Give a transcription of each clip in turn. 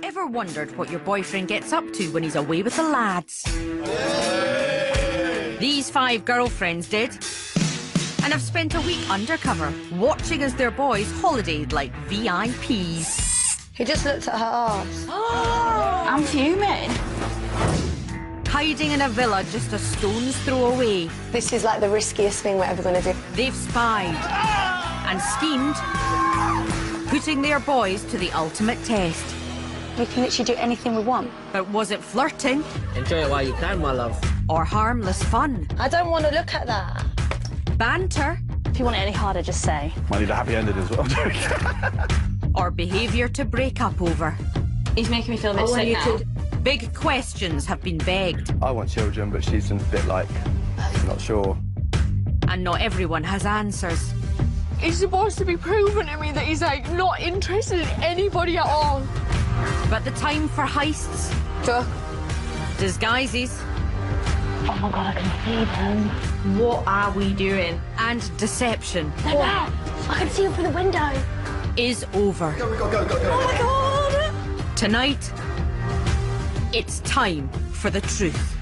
Ever wondered what your boyfriend gets up to when he's away with the lads? These 5 girlfriends did, and have spent a week undercover, watching as their boys holidayed like VIPs. He just looked at her arse. I'm fuming. Hiding in a villa just a stone's throw away. This is like the riskiest thing we're ever going to do. They've spied and schemed, putting their boys to the ultimate test. We can literally do anything we want. But was it flirting? Enjoy it while you can, my love. Or harmless fun? I don't want to look at that. Banter? If you want it any harder, just say. I need a happy ending as well. Or behaviour to break up over? He's making me feel a bit sick now. Big questions have been begged. I want children, but she's a bit like, not sure. And not everyone has answers. He's supposed to be proving to me that he's, like, not interested in anybody at all. But the time for heists, disguises, Oh my God, I can see them. What are we doing? and deception They're there. I can see them through the window. is over. Go. Oh my God. Tonight, it's time for the truth.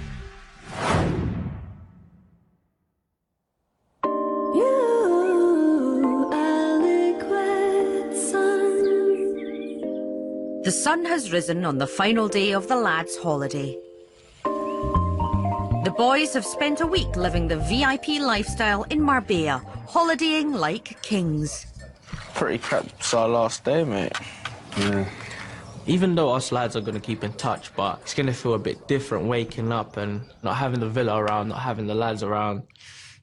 The sun has risen on the final day of the lads' holiday. The boys have spent a week living the VIP lifestyle in Marbella, holidaying like kings. Pretty crap. It's our last day, mate. Yeah. Even though us lads are going to keep in touch, but it's going to feel a bit different waking up and not having the villa around, not having the lads around.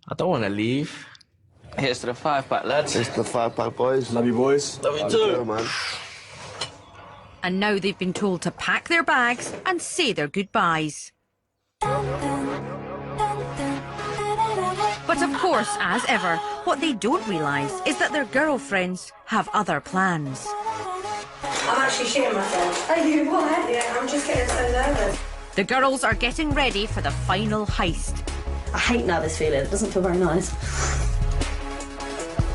I don't want to leave. Here's to the 5-pack, lads. It's the 5-pack, boys. Love you, boys. Love you too. Man. And now they've been told to pack their bags and say their goodbyes. But of course, as ever, what they don't realise is that their girlfriends have other plans. I'm actually shitting myself. Are you? What? Yeah, I'm just getting so nervous. The girls are getting ready for the final heist. I hate now this feeling. It doesn't feel very nice.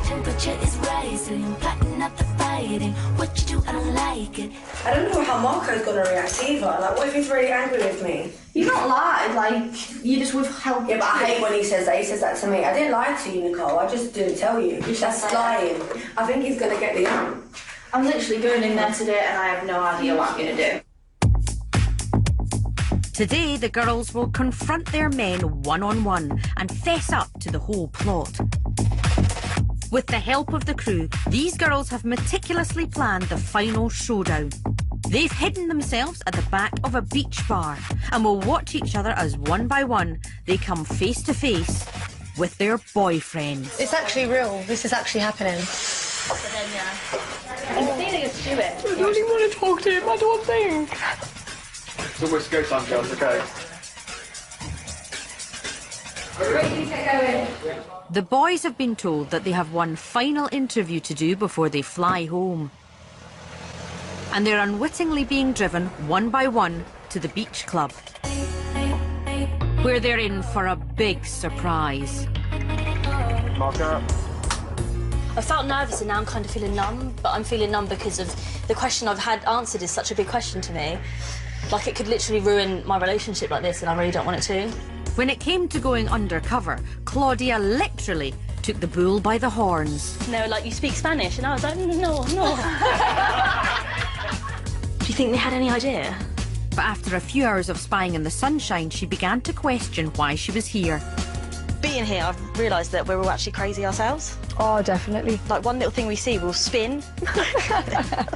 Temperature is rising, blacking out the fighting. What you do, I don't like it. I don't know how Marco's going to react either. Like, what if he's really angry with me? You've not lied, like, you just withheld. Yeah, but I hate when he says that. He says that to me. I didn't lie to you, Nicole. I just didn't tell you. That's lying. I think he's going to get the arm. I'm literally going in there today and I have no idea what I'm going to do. Today, the girls will confront their men one-on-one and fess up to the whole plot. With the help of the crew, these girls have meticulously planned the final showdown. They've hidden themselves at the back of a beach bar and will watch each other as one by one they come face to face with their boyfriends. It's actually real. This is actually happening. But then, yeah, I'm feeling us do it. I don't even want to talk to him, I don't think. It's almost go time, girls, okay? The boys have been told that they have one final interview to do before they fly home. And they're unwittingly being driven one by one to the beach club, where they're in for a big surprise. Marker. I felt nervous and now I'm kind of feeling numb, but I'm feeling numb because of the question I've had answered is such a big question to me. Like, it could literally ruin my relationship like this and I really don't want it to. When it came to going undercover, Claudia literally took the bull by the horns. And they were like, you speak Spanish? And I was like, no. Do you think they had any idea? But after a few hours of spying in the sunshine, she began to question why she was here. Being here, I've realised that we're all actually crazy ourselves. Oh, definitely. Like, one little thing we see will spin.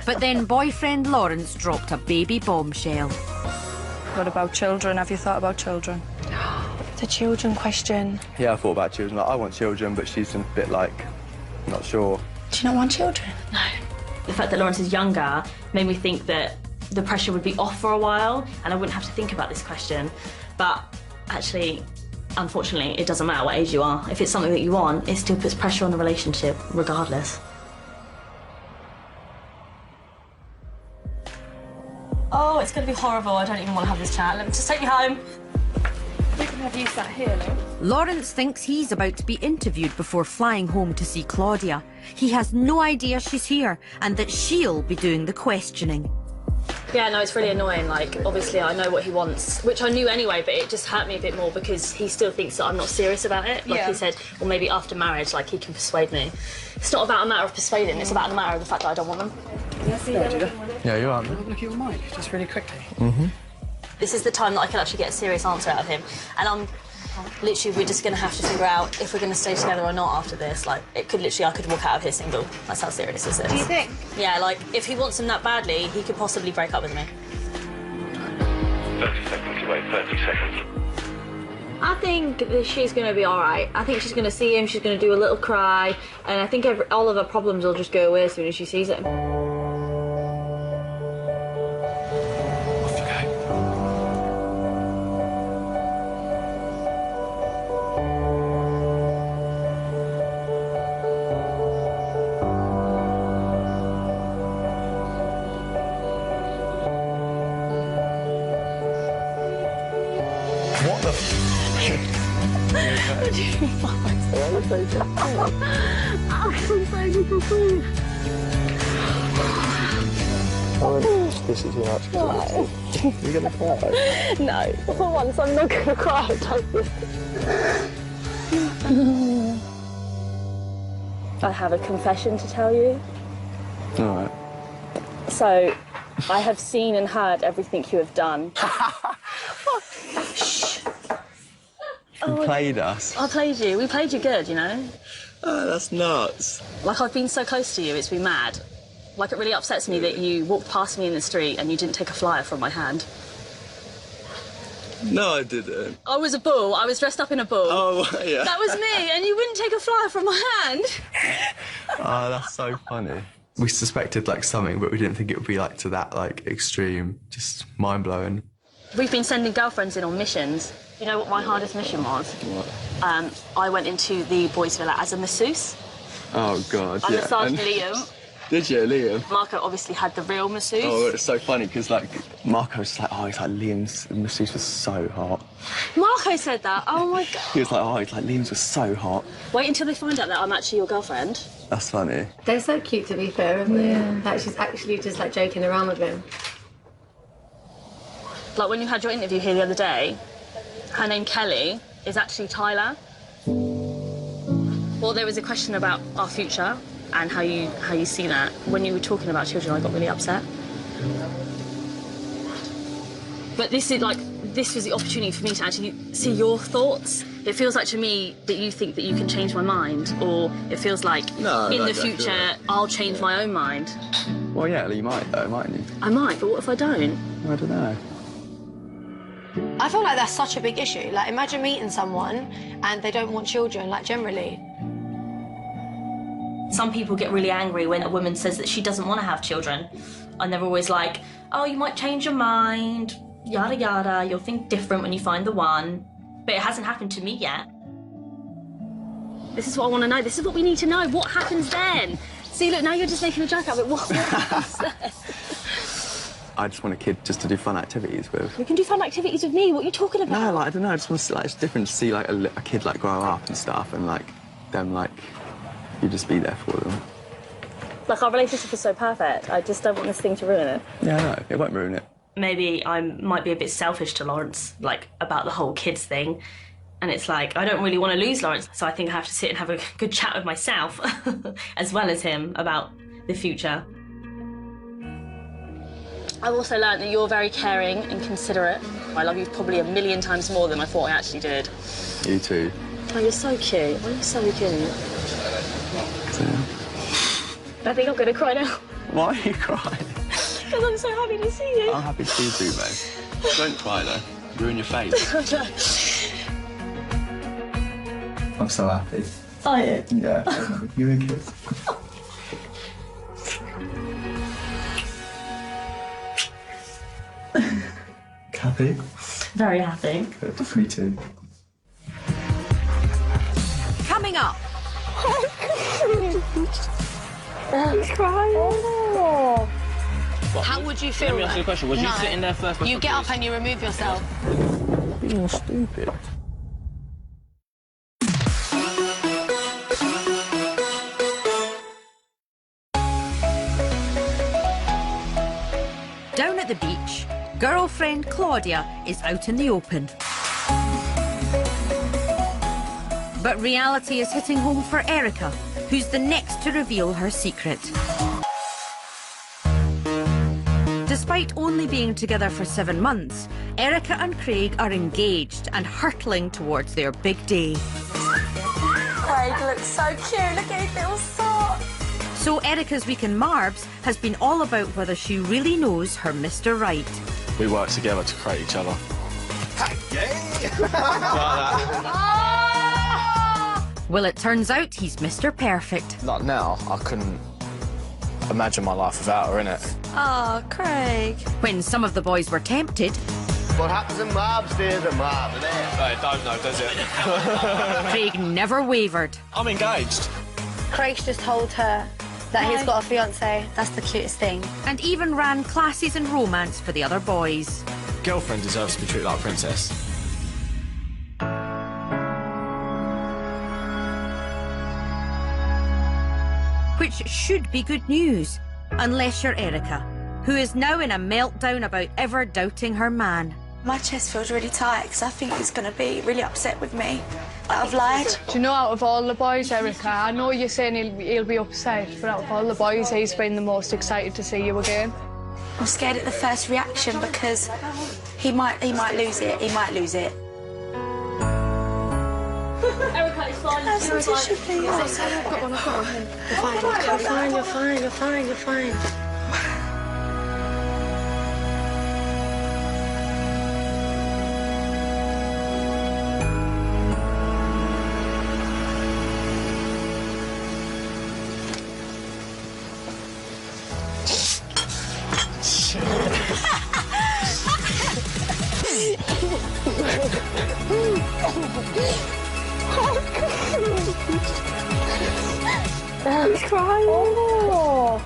But then boyfriend Lawrence dropped a baby bombshell. What about children? Have you thought about children? The children question. Yeah, I thought about children. Like, I want children, but she's a bit like, not sure. Do you not want children? No. The fact that Lawrence is younger made me think that the pressure would be off for a while and I wouldn't have to think about this question. But actually, unfortunately, it doesn't matter what age you are. If it's something that you want, it still puts pressure on the relationship, regardless. Oh, it's going to be horrible. I don't even want to have this chat. Let me just take you home. We can have you sat here, no? Lawrence thinks he's about to be interviewed before flying home to see Claudia. He has no idea she's here and that she'll be doing the questioning. Yeah, no, it's really annoying. Like, obviously, I know what he wants, which I knew anyway, but it just hurt me a bit more because he still thinks that I'm not serious about it. Like he said, well, maybe after marriage, like, he can persuade me. It's not about a matter of persuading, it's about a matter of the fact that I don't want them. Yeah, you are. Have a look at your mic, just really quickly. This is the time that I could actually get a serious answer out of him. And I'm literally, we're just going to have to figure out if we're going to stay together or not after this. Like, it could literally, I could walk out of here single. That's how serious this is. Do you think? Yeah, like, if he wants him that badly, he could possibly break up with me. 30 seconds away, 30 seconds. I think that she's going to be all right. I think she's going to see him, she's going to do a little cry, and I think all of her problems will just go away as soon as she sees him. Off you go. What the What do you mean? This is too much. You're gonna cry. No, for once I'm not going to cry. I have a confession to tell you. All right. So, I have seen and heard everything you have done. You played us. I played you. We played you good, you know? Oh, that's nuts. Like, I've been so close to you, it's been mad. Like, it really upsets me that you walked past me in the street and you didn't take a flyer from my hand. No, I didn't. I was a bull. I was dressed up in a bull. Oh, yeah. That was me, and you wouldn't take a flyer from my hand. Oh, that's so funny. We suspected, like, something, but we didn't think it would be, like, to that, like, extreme. Just mind-blowing. We've been sending girlfriends in on missions. You know what my hardest mission was? What? I went into the boys' villa as a masseuse. Oh, God, I yeah. massaged Liam. Did you, Liam? Marco obviously had the real masseuse. Oh, it's so funny, because, like, Marco's like, oh, he's like, Liam's masseuse was so hot. Marco said that? Oh, my God. He was like, oh, he's like, Liam's was so hot. Wait until they find out that I'm actually your girlfriend. That's funny. They're so cute, to be fair, aren't they? Like, she's actually just, like, joking around with him. Like, when you had your interview here the other day, her name Kelly is actually Tyler. Well, there was a question about our future and how you see that. When you were talking about children, I got really upset. But this was the opportunity for me to actually see your thoughts. It feels like to me that you think that you can change my mind, or it feels like in the future I'll change my own mind. Well, yeah, you might, though, mightn't you? I might, but what if I don't? I don't know. I feel like that's such a big issue. Like, imagine meeting someone and they don't want children, like, generally. Some people get really angry when a woman says that she doesn't want to have children. And they're always like, oh, you might change your mind, yada yada, you'll think different when you find the one. But it hasn't happened to me yet. This is what I want to know. This is what we need to know. What happens then? See, look, now you're just making a joke out of it. What happens then? I just want a kid just to do fun activities with. You can do fun activities with me. What are you talking about? No, like, I don't know. I just want to see, like, it's different to see, like, a kid, like, grow up and stuff, and, like, them, like, you just be there for them. Like, our relationship is so perfect. I just don't want this thing to ruin it. Yeah, no, it won't ruin it. Maybe I might be a bit selfish to Lawrence, like, about the whole kids thing. And it's like, I don't really want to lose Lawrence, so I think I have to sit and have a good chat with myself, as well as him, about the future. I've also learned that you're very caring and considerate. I love you probably a million times more than I thought I actually did. You too. Oh, you're so cute. Oh, you're so cute. So, I think I'm going to cry now. why are you crying? Because I'm so happy to see you. I'm happy to see you too, babe. Don't cry, though. Ruin your face. I'm so happy. Are you? Yeah, you and kids. Happy? Very happy. Good. Me too. Coming up. He's crying. Oh. How would you feel? Let me ask you a question. Was you No. sitting there first? You get up and you remove yourself. Being stupid. Down at the beach, girlfriend Claudia is out in the open. But reality is hitting home for Erica, who's the next to reveal her secret. Despite only being together for 7 months, Erica and Craig are engaged and hurtling towards their big day. Craig looks so cute. Look at his little sock. So Erica's week in Marbs has been all about whether she really knows her Mr. Right. We work together to create each other. Well, it turns out he's Mr. Perfect. Like now, I couldn't imagine my life without her, innit? Oh, Craig. When some of the boys were tempted, what happens in Marbs stays in Marbs, innit? It don't know, does it? Craig never wavered. I'm engaged. Craig's just told her that he's got a fiancée. That's the cutest thing. And even ran classes in romance for the other boys. Girlfriend deserves to be treated like a princess. Which should be good news, unless you're Erica, who is now in a meltdown about ever doubting her man. My chest feels really tight because I think he's going to be really upset with me that I've lied. Do you know, out of all the boys, Erica, I know you're saying he'll be upset, but out of all the boys, he's been the most excited to see you again. I'm scared at the first reaction because he might lose it. He might lose it. Erica, it's fine. Have some tissue, please. I've got one. You're fine. He's crying. Oh.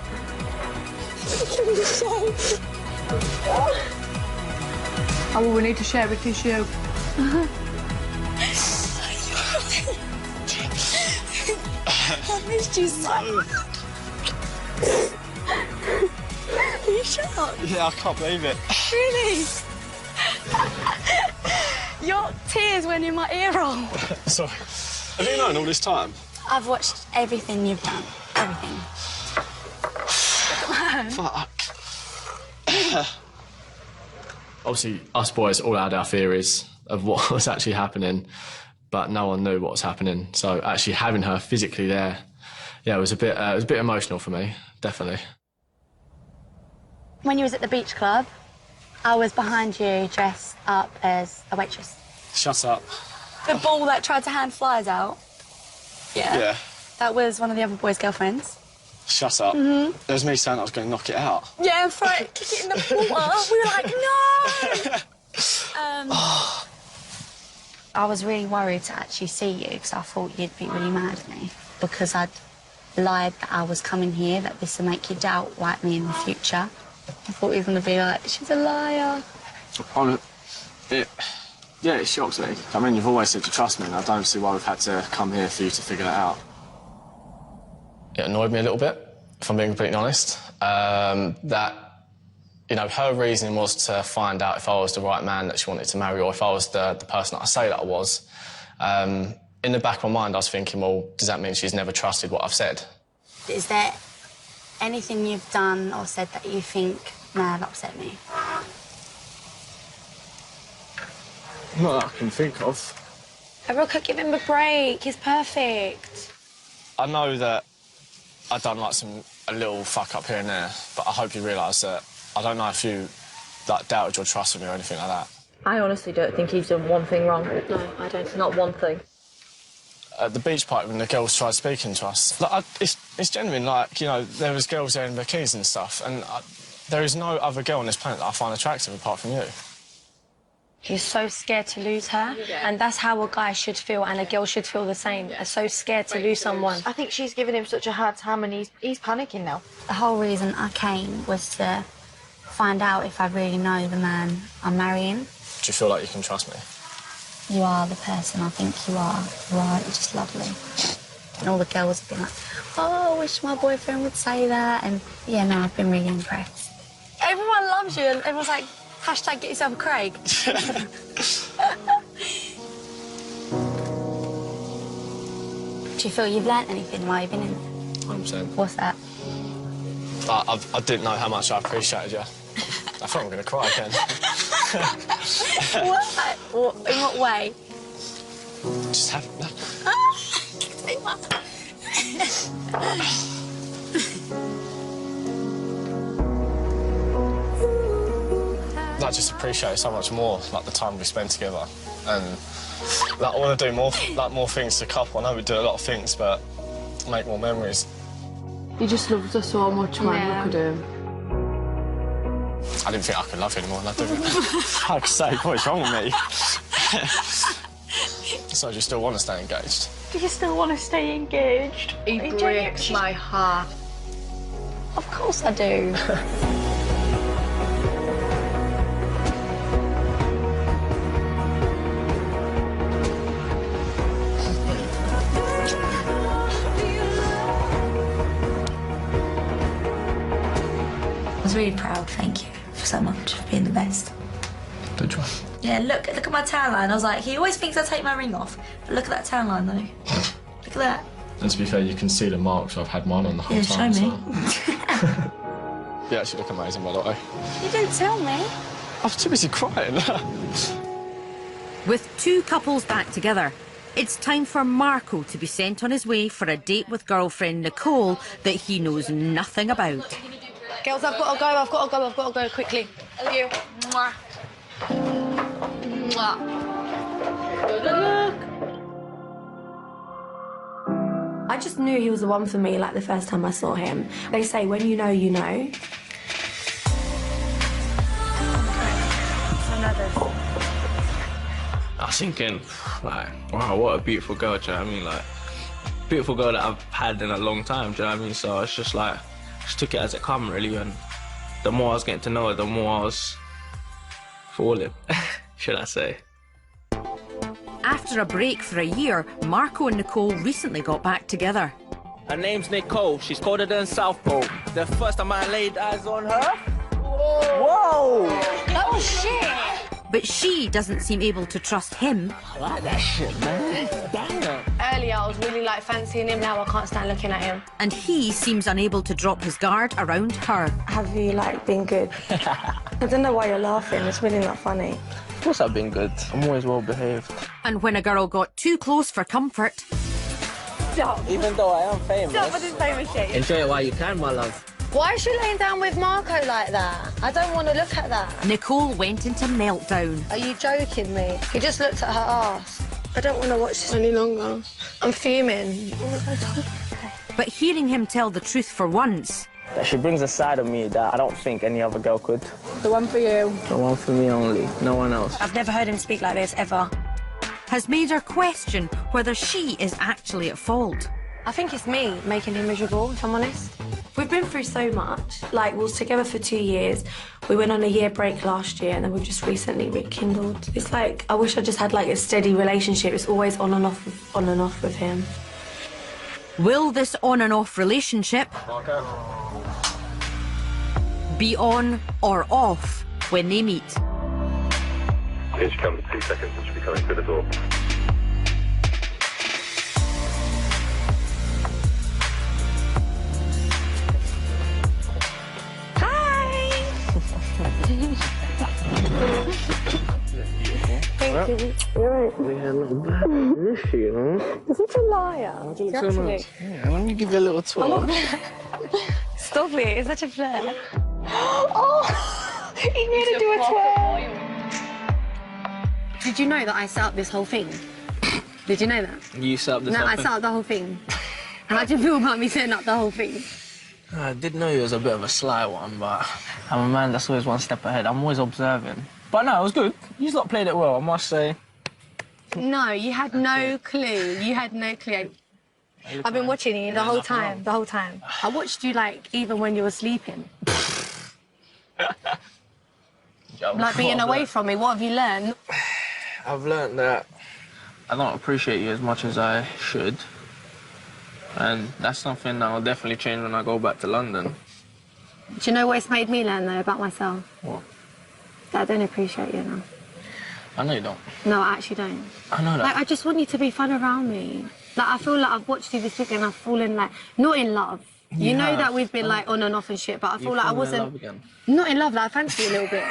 Oh, we need to share a tissue. I missed you so much. Are you shocked? Yeah, I can't believe it. Really? Your tears went in my ear roll. Sorry. Have you known all this time? I've watched everything you've done. Everything. Fuck. Obviously, us boys all had our theories of what was actually happening, but no one knew what was happening. So actually having her physically there, yeah, it was a bit emotional for me, definitely. When you was at the beach club, I was behind you dressed up as a waitress. Shut up. The ball that tried to hand flies out. Yeah. Yeah. That was one of the other boys' girlfriends. Shut up. There was me saying I was going to knock it out. Yeah, and throw it, kick it in the water. We were like, no! I was really worried to actually see you because I thought you'd be really mad at me because I'd lied that I was coming here, that this would make you doubt like me in the future. I thought you were going to be like, she's a liar. Yeah, it shocks me. I mean, you've always said to trust me, and I don't see why we've had to come here for you to figure that out. It annoyed me a little bit, if I'm being completely honest. That, you know, her reasoning was to find out if I was the right man that she wanted to marry or if I was the person that I say that I was. In the back of my mind, I was thinking, well, does that mean she's never trusted what I've said? Is there anything you've done or said that you think may have upset me? Not that I can think of. Erica, give him a break. He's perfect. I know that I've done, like, a little fuck-up here and there, but I hope you realise that I don't know if you, like, doubted your trust in me or anything like that. I honestly don't think he's done one thing wrong. No, I don't. Not one thing. At the beach party, when the girls tried speaking to us, like, it's genuine, like, you know, there was girls there in bikinis and stuff, and there is no other girl on this planet that I find attractive apart from you. He's so scared to lose her, and that's how a guy should feel, and a girl should feel the same. Are so scared to lose someone. I think she's giving him such a hard time, and he's panicking now. The whole reason I came was to find out if I really know the man I'm marrying. Do you feel like you can trust me? You are the person I think you are. You're just lovely. And all the girls have been like, oh, I wish my boyfriend would say that. And, yeah, no, I've been really impressed. Everyone loves you and everyone's like, hashtag get yourself a Craig. Do you feel you've learnt anything while you've been in? 100%. What's that? I didn't know how much I appreciated you. I thought I'm going to cry again. What? In what way? Just have... I just appreciate it so much more, like the time we spend together, and like, I want to do more things as a couple. I know we do a lot of things, but make more memories. He just loves her so much, man. Yeah. Look at him. I didn't think I could love you anymore, and I didn't. I could say, what is wrong with me? So do you still want to stay engaged? Do you still want to stay engaged? He breaks my heart. Of course I do. I was really proud, thank you so much for being the best. Did you? Yeah, look at my tan line. I was like, he always thinks I take my ring off. But look at that tan line, though. Look at that. And to be fair, you can see the marks. I've had mine on the whole time. Show me. So. You actually look amazing, by the way. You didn't tell me. I was too busy crying. With two couples back together, it's time for Marco to be sent on his way for a date with girlfriend Nicole that he knows nothing about. Girls, I've got to go quickly. Love you. Mwah. Mwah. Good luck. I just knew he was the one for me, like, the first time I saw him. They say, when you know, you know. I was thinking, like, wow, what a beautiful girl, do you know what I mean? Like, beautiful girl that I've had in a long time, do you know what I mean? So it's just like, just took it as it come, really, and the more I was getting to know her, the more I was falling, should I say. After a break for a year, Marco and Nicole recently got back together. Her name's Nicole. She's colder than South Pole. The first time I laid eyes on her... Whoa! Oh, shit! But she doesn't seem able to trust him. I like that shit, man. Damn. Earlier, I was really, like, fancying him. Now I can't stand looking at him. And he seems unable to drop his guard around her. Have you, like, been good? I don't know why you're laughing. It's really not funny. Of course I've been good. I'm always well behaved. And when a girl got too close for comfort... Stop. Even though I am famous... Stop with this famous shit. Enjoy it while you can, my love. Why is she laying down with Marco like that? I don't want to look at that. Nicole went into meltdown. Are you joking me? He just looked at her ass. I don't want to watch this any longer. I'm fuming. But hearing him tell the truth for once... She brings a side of me that I don't think any other girl could. The one for you. The one for me only, no one else. I've never heard him speak like this, ever. Has made her question whether she is actually at fault. I think it's me making him miserable, if I'm honest. We've been through so much. Like, we was together for 2 years. We went on a year break last year, and then we've just recently rekindled. It's like, I wish I just had, like, a steady relationship. It's always on and off with him. Will this on and off relationship be on or off when they meet? Here she comes, 2 seconds, and she'll be coming through the door. Thank you. You're right. Yeah, not bad. Miss you, you know? You're such a liar. Why do you look so nice? Yeah, let me give you a little tour. Stop it, it's such a flirt. Oh, he nearly do a twirl. Did you know that I set up this whole thing? Did you know that? You set up this No, whole I thing? set up the whole thing. How do you feel about me setting up the whole thing? I did know you was a bit of a sly one, but I'm a man that's always one step ahead. I'm always observing. But no, it was good. You lot played it well, I must say. No, you had no clue. You had no clue. I've been watching you the whole time, the whole time. I watched you, like, even when you were sleeping. Like, being away from me, what have you learned? I've learned that I don't appreciate you as much as I should. And that's something that will definitely change when I go back to London. Do you know what it's made me learn, though, about myself? What? That I don't appreciate you enough. I know you don't. No, I actually don't. I know that. Like, I just want you to be fun around me. Like, I feel like I've watched you this week and I've fallen, like, not in love. You know that we've been, like, on and off and shit, but I feel like I wasn't... in love again. Not in love, like, I fancy you a little bit.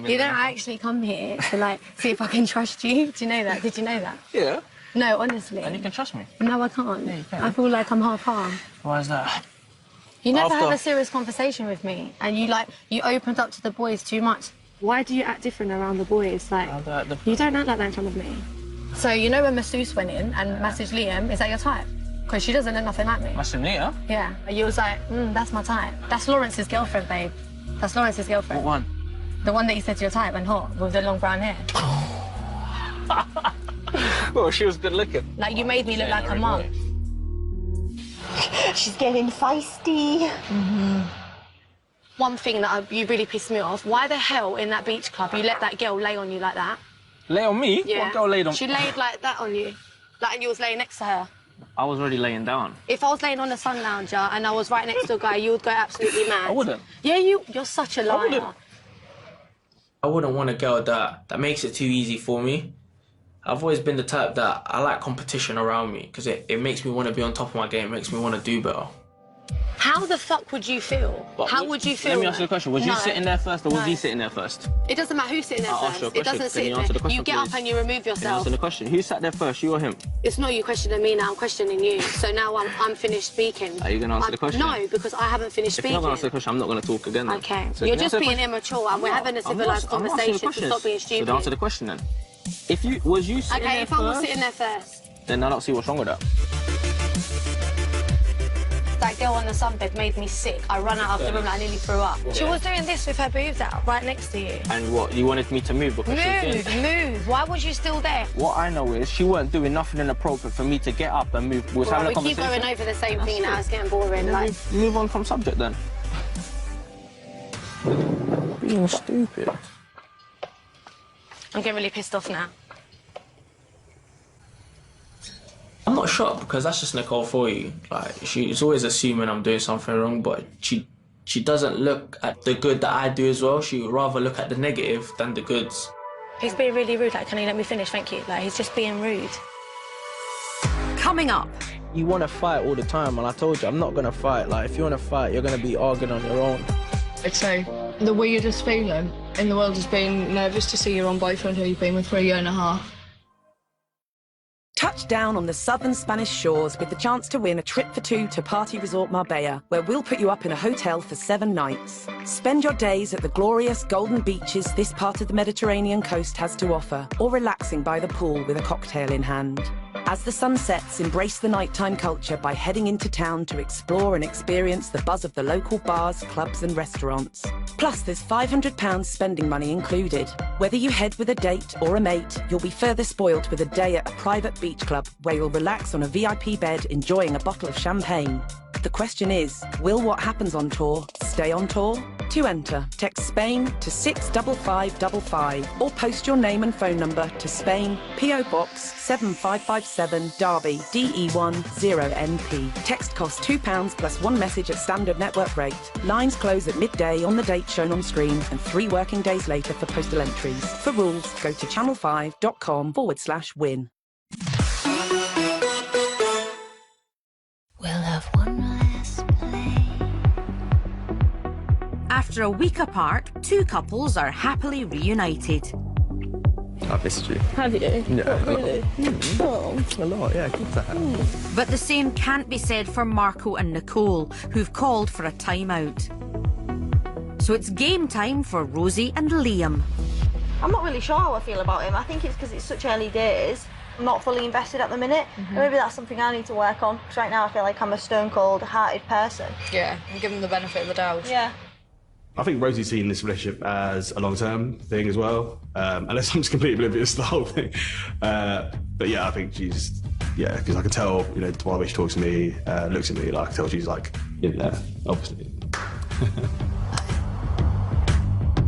You don't actually come here to, like, see if I can trust you. Do you know that? Did you know that? Yeah. No, honestly. And you can trust me. No, I can't. Yeah, you can. I feel like I'm half-half. Why is that? You never have a serious conversation with me, and you opened up to the boys too much. Why do you act different around the boys? Like, you don't act like that in front of me. So, you know when masseuse went in and messaged Liam, is that your type? Because she doesn't look nothing like me. Masseuse Liam? Yeah. And you was like, that's my type. That's Lawrence's girlfriend, babe. That's Lawrence's girlfriend. What one? The one that you said to your type and hot, with the long brown hair. Well, she was good looking. Like, you made me look like a mum. She's getting feisty. One thing that you really pissed me off, why the hell in that beach club you let that girl lay on you like that? Lay on me? Yeah. What girl laid on? She laid like that on you. Like, and you was laying next to her. I was already laying down. If I was laying on a sun lounger and I was right next to a guy, you would go absolutely mad. I wouldn't. Yeah, you're such a liar. I wouldn't want a girl that makes it too easy for me. I've always been the type that I like competition around me because it makes me want to be on top of my game, it makes me want to do better. How the fuck would you feel? How would you feel? Let me ask you a question. Was you sitting there first or was he sitting there first? It doesn't matter who's sitting there I'll ask first. you a It question. doesn't Can sit you answer the there. question, You get up please? and you remove Can you yourself. answer the question? Who sat there first, you or him? It's not you questioning me now, I'm questioning you. So now I'm finished speaking. Are you going to answer the question? No, because I haven't finished If speaking. you're not going to answer the question, I'm not going to talk again then. Okay. So You're can you just answer the being question? immature and we're having a civilised conversation, so stop being stupid. So answer the question then. Was you sitting there Okay, if I was sitting there first. then I don't see what's wrong with that. That girl on the sunbed made me sick. I ran out of the room and I nearly threw up. She was doing this with her boobs out, right next to you. And what, you wanted me to move because she was doing... Move. Why was you still there? What I know is she weren't doing nothing inappropriate for me to get up and move. We was having a we keep conversation. going over the same thing now, it's getting boring. Like, Move on from subject then. Being stupid. I'm getting really pissed off now. I'm not shocked because that's just Nicole for you. Like, she's always assuming I'm doing something wrong, but she doesn't look at the good that I do as well. She would rather look at the negative than the goods. He's being really rude. Like, can you let me finish? Thank you. Like, he's just being rude. Coming up. You want to fight all the time, and I told you, I'm not going to fight. Like, if you want to fight, you're going to be arguing on your own. I'd say the weirdest feeling in the world is being nervous to see your own boyfriend who you've been with for 1.5 years. Touch down on the southern Spanish shores with the chance to win a trip for two to Party Resort Marbella, where we'll put you up in a hotel for 7 nights. Spend your days at the glorious golden beaches this part of the Mediterranean coast has to offer, or relaxing by the pool with a cocktail in hand. As the sun sets, embrace the nighttime culture by heading into town to explore and experience the buzz of the local bars, clubs and restaurants. Plus, there's £500 spending money included. Whether you head with a date or a mate, you'll be further spoilt with a day at a private beach club where you'll relax on a VIP bed enjoying a bottle of champagne. The question is, will what happens on tour stay on tour? To enter, text Spain to 65555 or post your name and phone number to Spain, PO Box 7557 Derby, DE1 0NP. Text costs £2 plus 1 message at standard network rate. Lines close at midday on the date shown on screen and 3 working days later for postal entries. For rules, go to channel5.com/win. We'll have one last play. After a week apart, 2 couples are happily reunited. I've missed you. Have you? Yeah. Oh, really? Oh. A lot, yeah, good to have. But the same can't be said for Marco and Nicole, who've called for a timeout. So it's game time for Rosie and Liam. I'm not really sure how I feel about him. I think it's because it's such early days. I'm not fully invested at the minute. Maybe that's something I need to work on, because right now I feel like I'm a stone-cold, hearted person. Yeah, and give him the benefit of the doubt. Yeah. I think Rosie's seen this relationship as a long-term thing as well, unless I'm just completely oblivious to the whole thing. But yeah, I think she's, yeah, because I can tell, you know, the way she talks to me, looks at me, like I can tell she's like in there, obviously.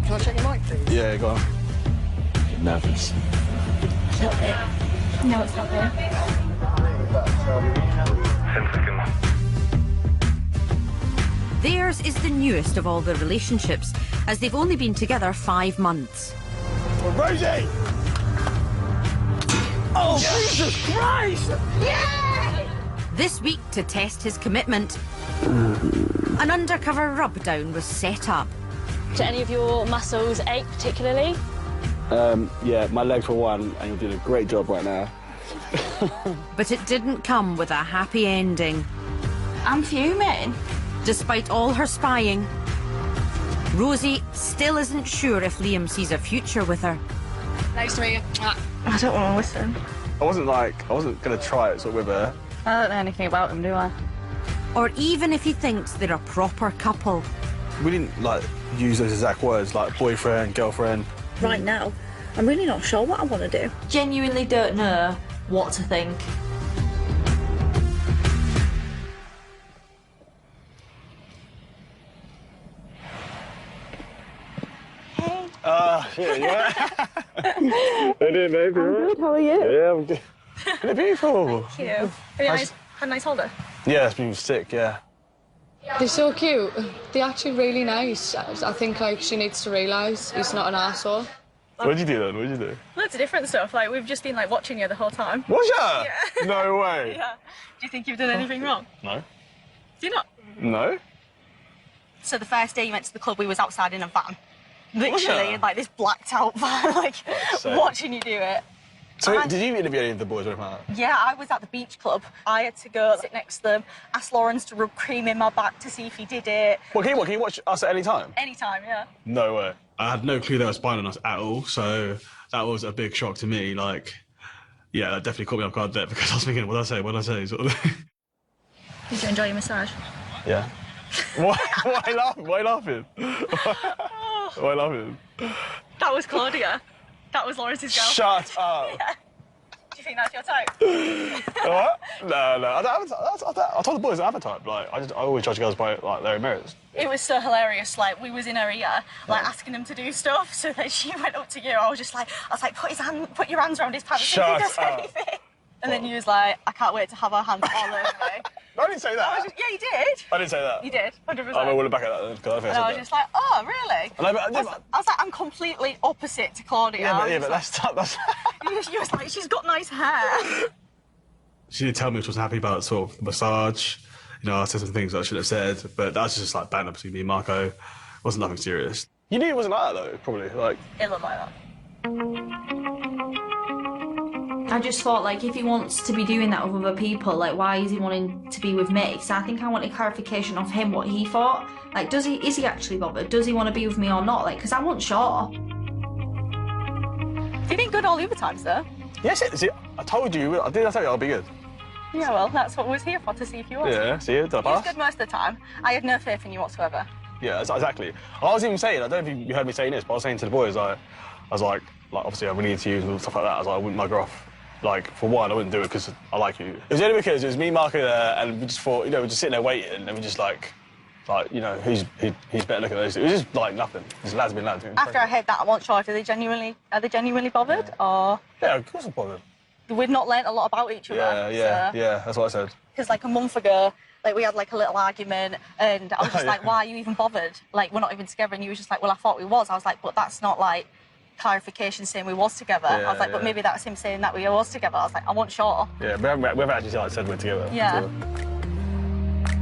Can I check your mic, please? Yeah, go on. Nervous. A little bit. No, it's not there. 10 seconds. Theirs is the newest of all the relationships, as they've only been together 5 months. Rosie! Oh, Jesus Christ! Yeah! This week, to test his commitment, an undercover rub-down was set up. Do any of your muscles ache particularly? Yeah, my legs for one, and you're doing a great job right now. But it didn't come with a happy ending. I'm fuming. Despite all her spying, Rosie still isn't sure if Liam sees a future with her. Nice to meet you. I don't want to listen. I wasn't going to try it sort of with her. I don't know anything about him, do I? Or even if he thinks they're a proper couple. We didn't, like, use those exact words, like boyfriend, girlfriend. Right now, I'm really not sure what I want to do. Genuinely don't know what to think. Yeah. It is, baby. I'm good, how are you? Yeah, I'm good. Isn't it beautiful? Thank you. Have you had a nice holiday? Yeah, it's been sick, yeah. They're so cute. They're actually really nice. I think, like, she needs to realise he's not an arsehole. What'd you do then? What'd you do? Loads of different stuff. Like, we've just been, like, watching you the whole time. Was ya? Yeah. No way. Yeah. Do you think you've done anything wrong? No. Do you not? No? So the first day you went to the club, we was outside in a van. Was ya? Literally, in, like, this blacked out van, like, watching you do it. So, did you interview any of the boys or anything like that? Yeah, I was at the beach club. I had to go sit next to them, ask Lawrence to rub cream in my back to see if he did it. What, can you watch us at any time? Anytime, yeah. No way. I had no clue they were spying on us at all, so that was a big shock to me. Like, yeah, that definitely caught me off guard there because I was thinking, what did I say? What did I say? Sort of thing. Did you enjoy your massage? Yeah. Why are you laughing? Why are you laughing? Why are you laughing? That was Claudia. That was Lawrence's girlfriend. Shut up. Yeah. Do you think that's your type? What? No. I told the boys I have a type. Like, I always judge girls by, like, their merits. It was so hilarious. Like, we was in her ear, like, asking him to do stuff. So then she went up to you. I was like, put your hands around his pants. Shut if he does up. anything. And then you was like, I can't wait to have her hands all over me. No, I didn't say that. Yeah, you did. I didn't say that. You did, 100%. I will look back at that then, because I think And I I said was that. just like, oh, really? And I was like, I'm completely opposite to Claudia. Yeah, but that's... You was like, she's got nice hair. She did tell me she wasn't happy about sort of the massage. You know, I said some things I shouldn't have said, but that's just like banter between me and Marco. It wasn't nothing serious. You knew it wasn't like that though, probably. Like, it looked like that. I just thought, like, if he wants to be doing that with other people, like, why is he wanting to be with me? So I think I wanted clarification of him, what he thought. Like, is he actually bothered? Does he want to be with me or not? Like, because I wasn't sure. You've been good all the other times, though. Yes, see, I told you. I tell you I'll be good. Yeah, well, that's what we was here for, to see if you was. Yeah, see, did I You pass? was good most of the time. I had no faith in you whatsoever. Yeah, exactly. I was even saying, I don't know if you heard me saying this, but I was saying to the boys, I was like, obviously I really need to use and stuff like that. I was like, I wouldn't mug her off. Like, for one, I wouldn't do it because I like you. It was only because it was me, Marco there, and we just thought, you know, we're just sitting there waiting, and we're just like, you know, who's better looking at those two. It was just like nothing. Just lads being lads. After I heard that, I wasn't sure. Are they genuinely bothered, or? Yeah, of course I'm bothered. We've not learnt a lot about each other. Yeah, that's what I said. Because like a month ago, like we had like a little argument, and I was just like, why are you even bothered? Like, we're not even together, and you were just like, well, I thought we was. I was like, but that's not like clarification saying we was together. I was like, but maybe that's him saying that we was together. I was like, I wasn't sure. Yeah, we haven't actually like, said we're together. Yeah.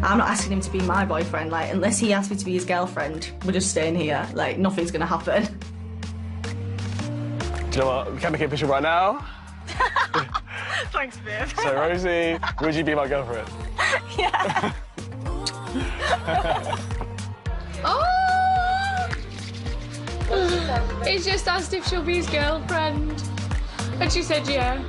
I'm not asking him to be my boyfriend. Like, unless he asks me to be his girlfriend, we're just staying here. Like, nothing's gonna happen. Do you know what? We can make it official right now. Thanks, babe. So, Rosie, would you be my girlfriend? Yeah. Oh! He's just asked if she'll be his girlfriend. And she said yeah.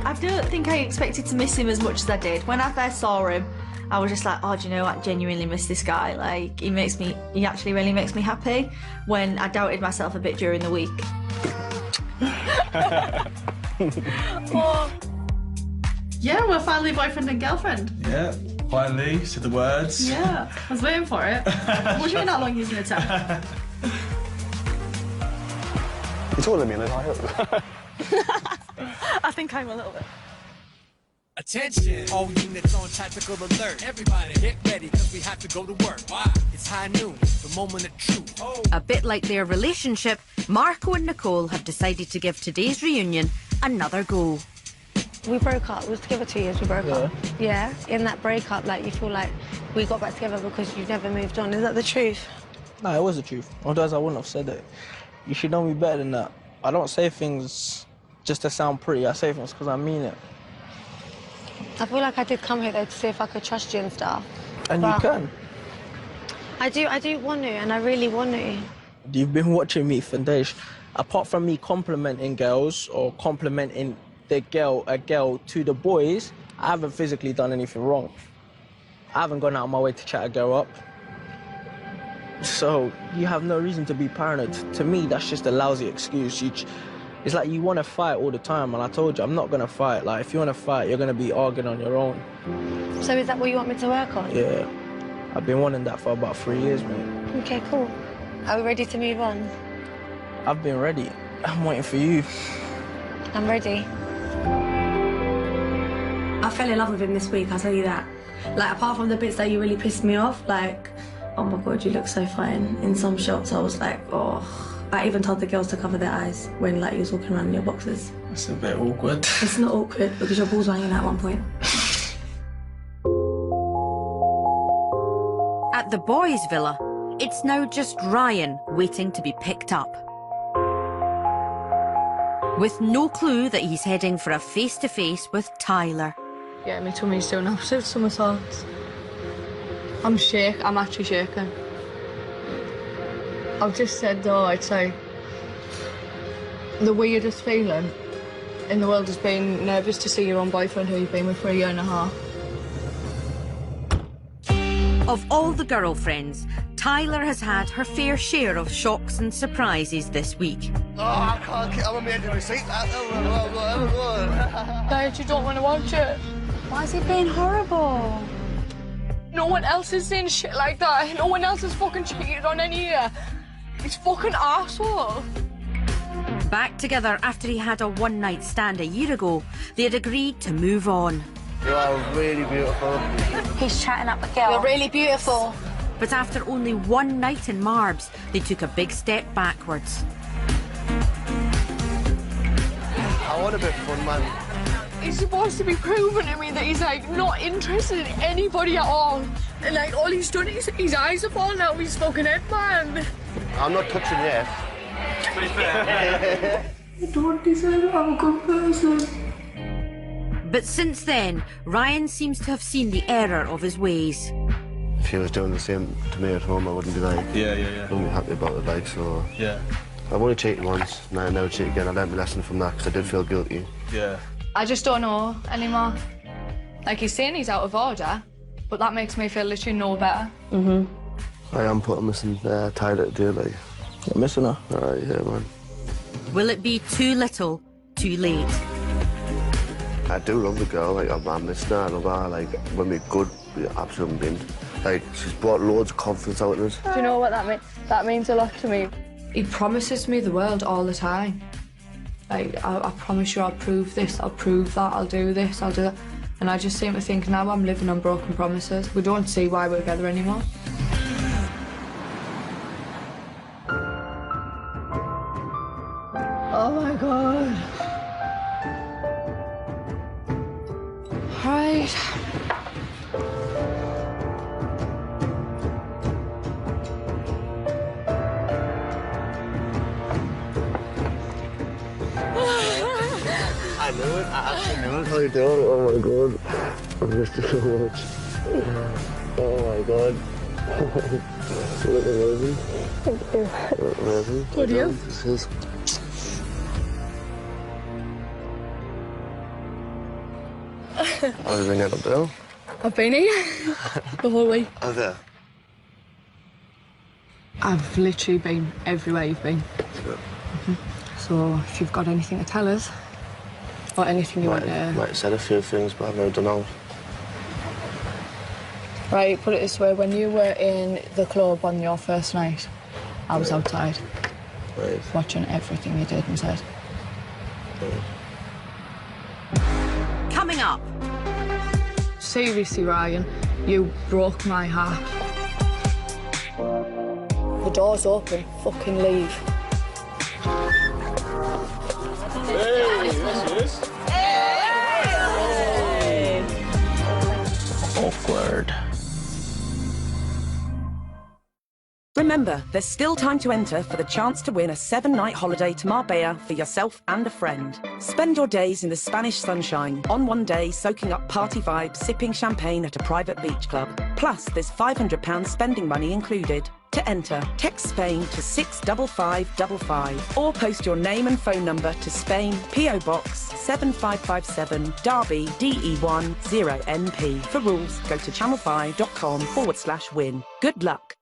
I don't think I expected to miss him as much as I did. When I first saw him, I was just like, oh, do you know what? I genuinely miss this guy. Like, he actually really makes me happy. When I doubted myself a bit during the week. Oh. Yeah, we're finally boyfriend and girlfriend. Yeah, finally, said the words. Yeah, I was waiting for it. What do you mean how long you're going to tell? You're taller than me, and I hope. I think I'm a little bit. Attention, all units on tactical alert. Everybody get ready, cause we have to go to work. Why? It's high noon, the moment of truth. Oh. A bit like their relationship, Marco and Nicole have decided to give today's reunion another go. We broke up. We were together 2 years. We broke up. Yeah. In that breakup, like, you feel like we got back together because you've never moved on. Is that the truth? No, it was the truth. Otherwise, I wouldn't have said it. You should know me better than that. I don't say things just to sound pretty. I say things because I mean it. I feel like I did come here, though, to see if I could trust you and stuff. And you can. I do want to, and I really want to. You've been watching me for days. Apart from me complimenting girls or complimenting a girl to the boys, I haven't physically done anything wrong. I haven't gone out of my way to chat a girl up. So you have no reason to be paranoid. To me, that's just a lousy excuse. It's like you want to fight all the time, and I told you, I'm not going to fight. Like, if you want to fight, you're going to be arguing on your own. So is that what you want me to work on? Yeah. I've been wanting that for about 3 years, mate. OK, cool. Are we ready to move on? I've been ready. I'm waiting for you. I'm ready. I fell in love with him this week, I'll tell you that. Like, apart from the bits that you really pissed me off, like, oh my God, you look so fine. In some shots, I was like, oh. I even told the girls to cover their eyes when, like, you was walking around in your boxes. It's a bit awkward. It's not awkward because your balls were hanging out at one point. At the boys' villa, it's now just Ryan waiting to be picked up. With no clue that he's heading for a face-to-face with Tyler. Yeah, my tummy's doing absolute somersaults. I'm actually shaking. I've just said, though, I'd say the weirdest feeling in the world is being nervous to see your own boyfriend who you've been with for 1.5 years. Of all the girlfriends, Tyler has had her fair share of shocks and surprises this week. Oh, I can't get on the receipt. Dad, you don't want to watch it. Why is he being horrible? No one else is saying shit like that. No one else has fucking cheated on any here. He's fucking arsehole. Back together after he had a one-night stand a year ago, they had agreed to move on. You are really beautiful. He's chatting up a girl. You're really beautiful. But after only one night in Marbs, they took a big step backwards. I want a bit of fun, man. He's supposed to be proving to me that he's, like, not interested in anybody at all. And, like, all he's done is his eyes are falling out of his fucking head, man. I'm not touching yet. You don't deserve I'm a good person. But since then, Ryan seems to have seen the error of his ways. If he was doing the same to me at home, I wouldn't be like... Yeah. I wouldn't be happy about it, like, so... Yeah. I've only cheated once, and I never cheat again. I learned my lesson from that, because I did feel guilty. Yeah. I just don't know anymore. Like, he's saying he's out of order, but that makes me feel literally no better. I am missing Tyler to do, like... You're missing her? Alright, yeah, man. Will it be too little, too late? I do love the girl, like, I'm missing her, I love her, like, when we're good, we're absolutely been. Like, she's brought loads of confidence out in us. Do you know what that means? That means a lot to me. He promises me the world all the time. Like, I promise you I'll prove this, I'll prove that, I'll do this, I'll do that. And I just seem to think now I'm living on broken promises. We don't see why we're together anymore. Oh my God. Right. I knew it. I actually knew it. How you doing? Oh my God. I missed you so much. Oh my God. You look amazing. Thank you. You look amazing. Would you? This is... Have you been out up there? I've been here the whole week. Oh, there. I've literally been everywhere you've been. So if you've got anything to tell us, or anything you want to... Might have said a few things, but I've never done out. Right, put it this way, when you were in the club on your first night, I was outside. Right. Watching everything you did and said. Coming up, Seriously, Ryan, you broke my heart. The door's open. Fucking leave. Hey, there she is. Awkward. Remember, there's still time to enter for the chance to win a 7-night holiday to Marbella for yourself and a friend. Spend your days in the Spanish sunshine, on one day soaking up party vibes, sipping champagne at a private beach club. Plus, there's £500 spending money included. To enter, text Spain to 65555 or post your name and phone number to Spain, PO Box 7557, Derby, DE1 0NP. For rules, go to channel5.com/win. Good luck.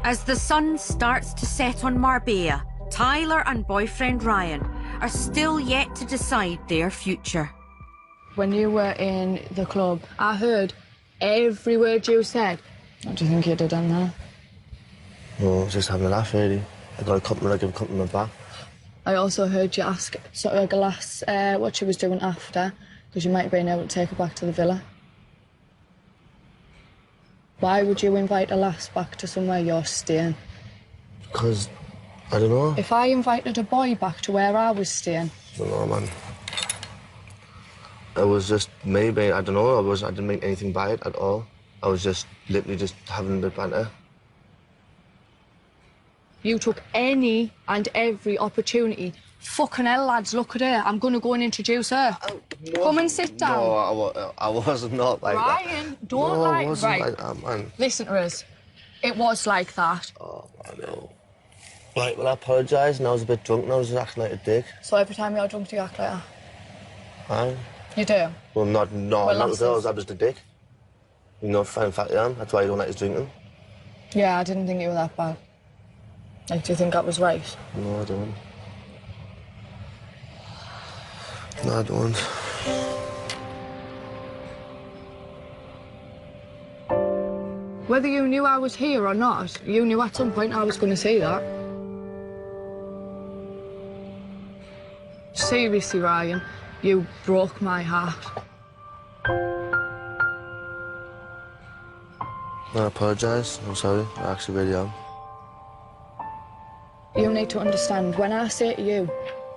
As the sun starts to set on Marbella, Tyler and boyfriend Ryan are still yet to decide their future. When you were in the club, I heard every word you said. What do you think you did on there? No, I was just having a laugh, really. I got a compliment, I give a compliment back. I also heard you ask sort of like a lass what she was doing after, because you might have been able to take her back to the villa. Why would you invite a lass back to somewhere you're staying? Because, I don't know. If I invited a boy back to where I was staying... I don't know, man. It was just maybe, I don't know, I didn't mean anything by it at all. I was just literally just having a bit of banter. You took any and every opportunity. Fucking hell, lads, look at her. I'm going to go and introduce her. Come and sit down. No, I wasn't not like that. Ryan, don't no, like... I wasn't right. like that, man. Listen to us. It was like that. Oh, I know. Right, well, I apologise, and I was a bit drunk, and I was just acting like a dick. So every time you're drunk, do you act like that? Aye. You do? Well, not with girls, I'm just a dick. You know, in fact, I am. That's why you don't like his drinking. Yeah, I didn't think you were that bad. Like, do you think that was right? No, I don't. No, I don't. Whether you knew I was here or not, you knew at some point I was going to say that. Seriously, Ryan, you broke my heart. I apologise. I'm sorry. I actually really am. You need to understand, when I say to you,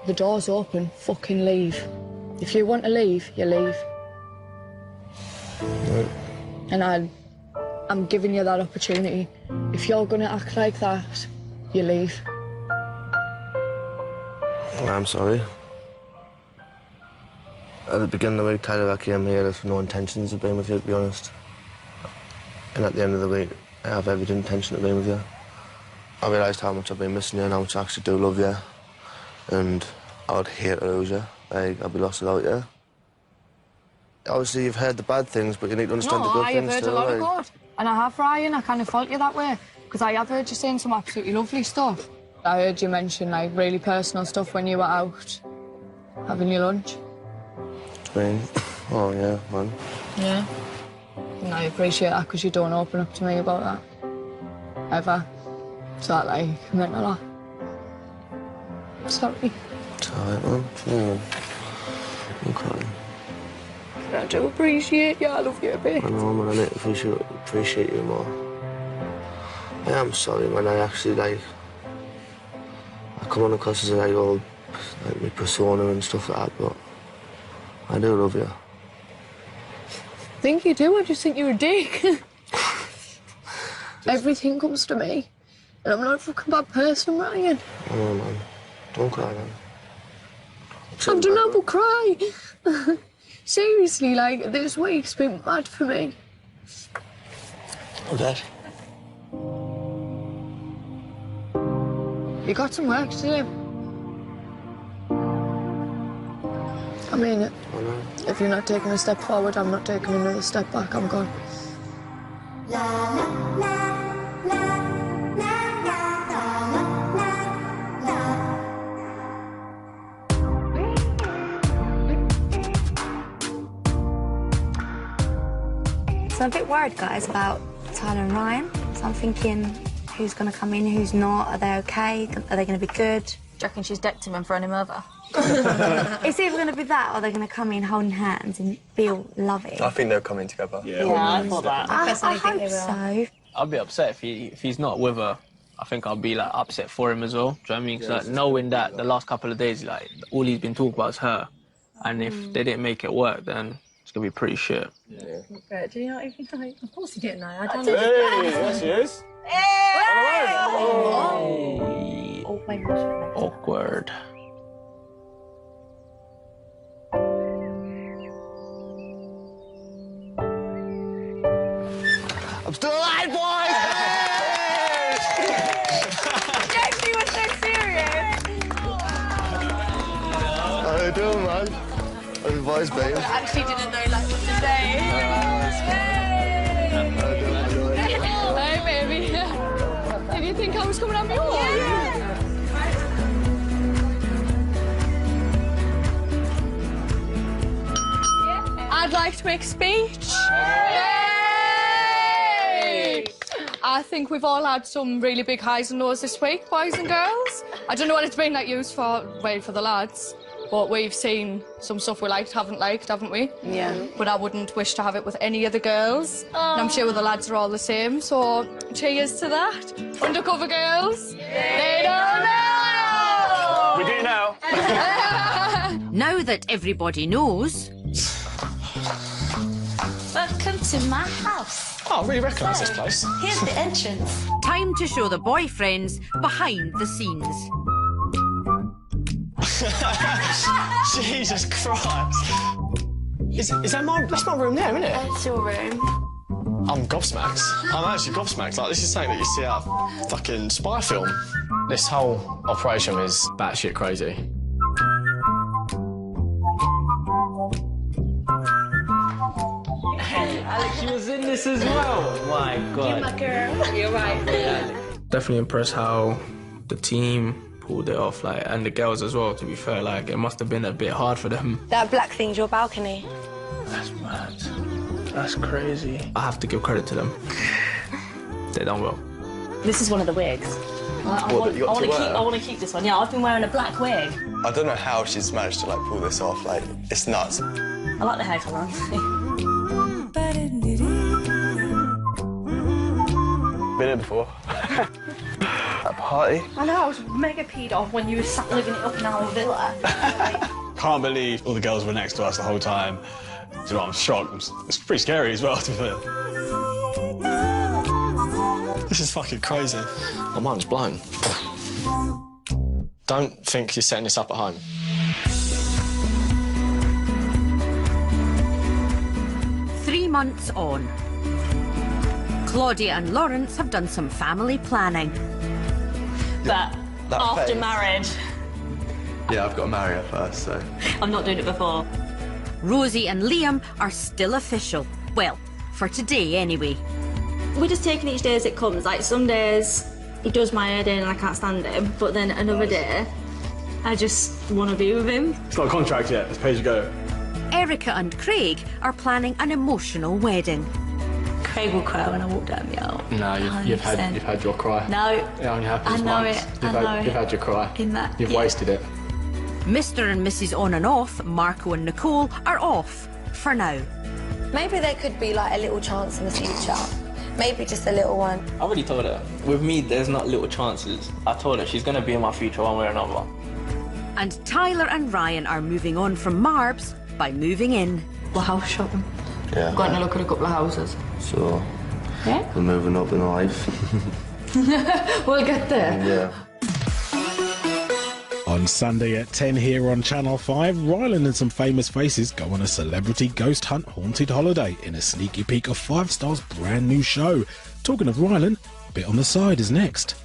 the door's open, fucking leave. If you want to leave, you leave. Right. And I'm giving you that opportunity. If you're going to act like that, you leave. I'm sorry. At the beginning of the week, Tyler, I came here with no intentions of being with you, to be honest. And at the end of the week, I have every intention of being with you. I realised how much I've been missing you and how much I actually do love you. And I would hate to lose you. Like, I'd be lost without you. Obviously, you've heard the bad things, but you need to understand the good things too. No, I have heard a lot of good. And I have, Ryan. I kind of fault you that way. Because I have heard you saying some absolutely lovely stuff. I heard you mention, like, really personal stuff when you were out having your lunch. Oh, yeah, man. Yeah. And I appreciate that because you don't open up to me about that. Ever. So that, like, meant a lot. Sorry. It's all right, man. Yeah. I'm crying. I do appreciate you. I love you a bit. I know, man. I need to appreciate you more. I am sorry, man. I actually, like... I come on across as, like, all... like, my persona and stuff like that, but... I do love you. I think you do. I just think you're a dick. Everything comes to me. And I'm not a fucking bad person, Ryan. I know, man. Don't cry, man. I've done nothing but cry. Seriously, like, this week's been mad for me. Okay. You got some work to do. I mean it. I know. If you're not taking a step forward, I'm not taking another step back. I'm gone. So I'm a bit worried, guys, about Tyler and Ryan. So I'm thinking, who's going to come in, who's not? Are they okay? Are they going to be good? Do you reckon she's decked him and thrown him over? It's either going to be that or they're going to come in holding hands and feel loving. I think they'll come in together. Yeah, I thought that. I hope so. I'll be upset if he's not with her. I think I'll be like upset for him as well. Do you know what I mean? 'Cause like, knowing that the last couple of days, like all he's been talking about is her, and if they didn't make it work, then it's gonna be pretty shit. Yeah. Do you not even know? Of course you didn't know. I don't Hey, know. there she is. Awkward. I'm still alive, boys! Jesse was so serious. How you doing, man? How's your voice, babe? I actually didn't know like what to say. Hey, baby. Did you think I was coming up your way? I'd like to make a speech. I think we've all had some really big highs and lows this week, boys and girls. I don't know what it's been like used for, for the lads, but we've seen some stuff we haven't liked, haven't we? Yeah. But I wouldn't wish to have it with any of the girls. And I'm sure the lads are all the same, so cheers to that. Undercover girls, they don't know! We do now. Now that everybody knows, Welcome to my house. Oh, I really recognise this place. Here's the entrance. time to show the boyfriends behind the scenes. Jesus Christ. That's my room there, isn't it? That's your room. I'm gobsmacked. I'm actually gobsmacked. Like, this is something that you see out of fucking spy film. This whole operation is batshit crazy. Alex, she was in this as well. My God. You're my girl. You're right. Definitely impressed how the team pulled it off, like, and the girls as well, to be fair. Like, it must have been a bit hard for them. That black thing's your balcony. That's mad. That's crazy. I have to give credit to them. They done well. This is one of the wigs. I want to keep this one. Yeah, I've been wearing a black wig. I don't know how she's managed to, like, pull this off. Like, it's nuts. I like the hair colour. Been here before. At a party. I know, I was mega peed off when you were sat living it up in our villa. Can't believe all the girls were next to us the whole time. Do you know, I'm shocked. It's pretty scary as well, to be fair. This is fucking crazy. My mind's blown. Don't think you're setting this up at home. Three months on. Claudia and Lawrence have done some family planning. But after marriage, Yeah, I've got to marry her first, so... I'm not doing it before. Rosie and Liam are still official. Well, for today anyway. We're just taking each day as it comes. Like, some days he does my hair in and I can't stand him, but then another day I just want to be with him. It's not a contract yet, it's pay as you go. Erica and Craig are planning an emotional wedding. Craig will cry when I walk down the aisle. No, you've had your cry. No. It only happens I know once. it. I know it. You've had your cry. You've yeah. wasted it. Mr. and Mrs. On and Off, Marco and Nicole, are off for now. Maybe there could be like a little chance in the future. Maybe just a little one. I already told her. With me, there's not little chances. I told her she's going to be in my future one way or another. And Tyler and Ryan are moving on from Marbs by moving in. We're house shopping. Yeah. Going to look at a couple of houses. So, Yeah? we're moving up in life. We'll get there. Yeah. On Sunday at 10 here on Channel 5, Ryland and some famous faces go on a celebrity ghost hunt haunted holiday in a sneaky peek of 5 Star's brand new show. Talking of Ryland, Bit on the Side is next.